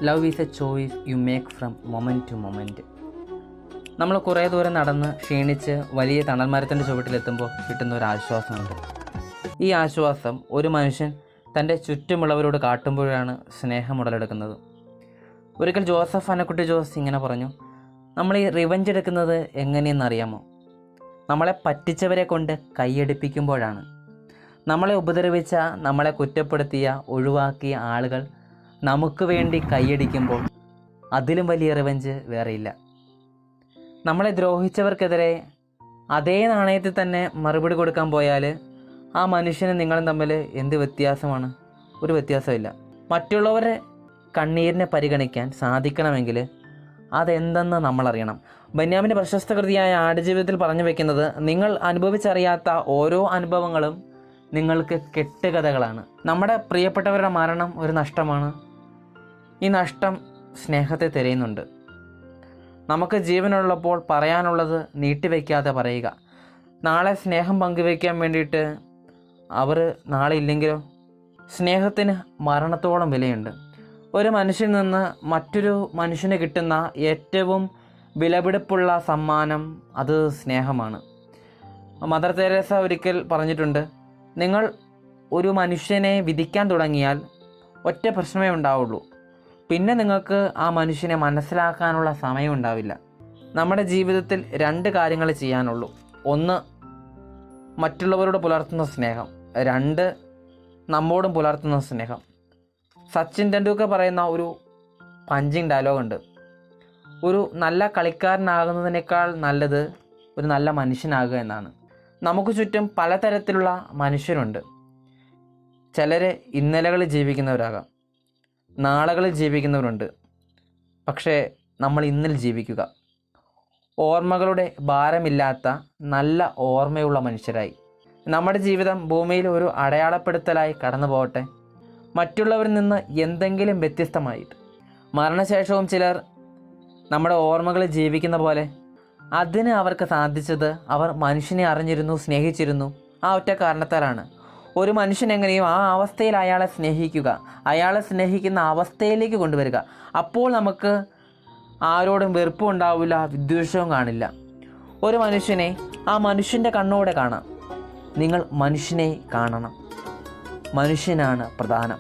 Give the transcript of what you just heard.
Love is a choice you make from moment to moment. നമ്മൾ കുറേ ദൂരം നടന്ന് ക്ഷീണിച്ച് വലിയ തണൽമരത്തിൻ്റെ ചുവട്ടിലെത്തുമ്പോൾ കിട്ടുന്ന ഒരു ആശ്വാസമുണ്ട്. ഈ ആശ്വാസം ഒരു മനുഷ്യൻ തൻ്റെ ചുറ്റുമുള്ളവരോട് കാട്ടുമ്പോഴാണ് സ്നേഹം ഉടലെടുക്കുന്നത്. ഒരിക്കൽ ജോസഫ് അന്നക്കുട്ടി ജോസ് ഇങ്ങനെ പറഞ്ഞു, നമ്മൾ ഈ റിവഞ്ച് എടുക്കുന്നത് എങ്ങനെയെന്നറിയാമോ? നമ്മളെ പറ്റിച്ചവരെ കൊണ്ട് കൈയടിപ്പിക്കുമ്പോഴാണ്. നമ്മളെ ഉപദ്രവിച്ച, നമ്മളെ കുറ്റപ്പെടുത്തിയ, ഒഴിവാക്കിയ ആളുകൾ നമുക്ക് വേണ്ടി കൈയടിക്കുമ്പോൾ അതിലും വലിയ റിവഞ്ച് വേറെയില്ല. നമ്മളെ ദ്രോഹിച്ചവർക്കെതിരെ അതേ നാണയത്തിൽ തന്നെ മറുപടി കൊടുക്കാൻ പോയാൽ ആ മനുഷ്യനും നിങ്ങളും തമ്മിൽ എന്ത് വ്യത്യാസമാണ്? ഒരു വ്യത്യാസമില്ല. മറ്റുള്ളവരെ കണ്ണീരിനെ പരിഗണിക്കാൻ സാധിക്കണമെങ്കിൽ അതെന്തെന്ന് നമ്മളറിയണം. ബെന്യാമിൻ്റെ പ്രശസ്ത കൃതിയായ ആടുജീവിതത്തിൽ പറഞ്ഞു വയ്ക്കുന്നത്, നിങ്ങൾ അനുഭവിച്ചറിയാത്ത ഓരോ അനുഭവങ്ങളും നിങ്ങൾക്ക് കെട്ടുകഥകളാണ്. നമ്മുടെ പ്രിയപ്പെട്ടവരുടെ മരണം ഒരു നഷ്ടമാണ്. ഈ നഷ്ടം സ്നേഹത്തെ തിരയുന്നുണ്ട്. നമുക്ക് ജീവനുള്ളപ്പോൾ പറയാനുള്ളത് നീട്ടിവെക്കാതെ പറയുക. നാളെ സ്നേഹം പങ്കുവയ്ക്കാൻ വേണ്ടിയിട്ട് അവർ നാളെ ഇല്ലെങ്കിലോ? സ്നേഹത്തിന് മരണത്തോളം വിലയുണ്ട്. ഒരു മനുഷ്യനിൽ നിന്ന് മറ്റൊരു മനുഷ്യന് കിട്ടുന്ന ഏറ്റവും വിലപിടിപ്പുള്ള സമ്മാനം അത് സ്നേഹമാണ്. മദർ തെരേസ ഒരിക്കൽ പറഞ്ഞിട്ടുണ്ട്, നിങ്ങൾ ഒരു മനുഷ്യനെ വിധിക്കാൻ തുടങ്ങിയാൽ ഒറ്റ പ്രശ്നമേ ഉണ്ടാവുള്ളൂ, പിന്നെ നിങ്ങൾക്ക് ആ മനുഷ്യനെ മനസ്സിലാക്കാനുള്ള സമയം ഉണ്ടാവില്ല. നമ്മുടെ ജീവിതത്തിൽ 2 കാര്യങ്ങൾ ചെയ്യാനുള്ളൂ. 1, മറ്റുള്ളവരോട് പുലർത്തുന്ന സ്നേഹം. 2, നമ്മോടും പുലർത്തുന്ന സ്നേഹം. സച്ചിൻ ടെണ്ടുൽക്കർ പറയുന്ന ഒരു പഞ്ചിങ് ഡയലോഗുണ്ട്, ഒരു നല്ല കളിക്കാരനാകുന്നതിനേക്കാൾ നല്ലത് ഒരു നല്ല മനുഷ്യനാകുക എന്നാണ്. നമുക്ക് ചുറ്റും പലതരത്തിലുള്ള മനുഷ്യരുണ്ട്. ചിലർ ഇന്നലകളിൽ ജീവിക്കുന്നവരാകാം, നാളുകളിൽ ജീവിക്കുന്നവരുണ്ട്. പക്ഷേ നമ്മൾ ഇന്നിൽ ജീവിക്കുക, ഓർമ്മകളുടെ ഭാരമില്ലാത്ത നല്ല ഓർമ്മയുള്ള മനുഷ്യരായി. നമ്മുടെ ജീവിതം ഭൂമിയിൽ ഒരു അടയാളപ്പെടുത്തലായി കടന്നു പോകട്ടെ, മറ്റുള്ളവരിൽ നിന്ന് എന്തെങ്കിലും വ്യത്യസ്തമായിട്ട്. മരണശേഷവും ചിലർ നമ്മുടെ ഓർമ്മകളിൽ ജീവിക്കുന്ന പോലെ. അതിന് അവർക്ക് സാധിച്ചത് അവർ മനുഷ്യനെ അറിഞ്ഞിരുന്നു, സ്നേഹിച്ചിരുന്നു. ആ ഒറ്റ കാരണത്താലാണ്. ഒരു മനുഷ്യൻ എങ്ങനെയും ആ അവസ്ഥയിൽ അയാളെ സ്നേഹിക്കുക, അയാളെ സ്നേഹിക്കുന്ന അവസ്ഥയിലേക്ക് കൊണ്ടുവരിക. അപ്പോൾ നമുക്ക് ആരോടും വെറുപ്പും ഉണ്ടാവില്ല, വിദ്വേഷവും കാണില്ല. ഒരു മനുഷ്യനെ ആ മനുഷ്യൻ്റെ കണ്ണോടെ കാണാം. നിങ്ങൾ മനുഷ്യനെ കാണണം. മനുഷ്യനാണ് പ്രധാനം.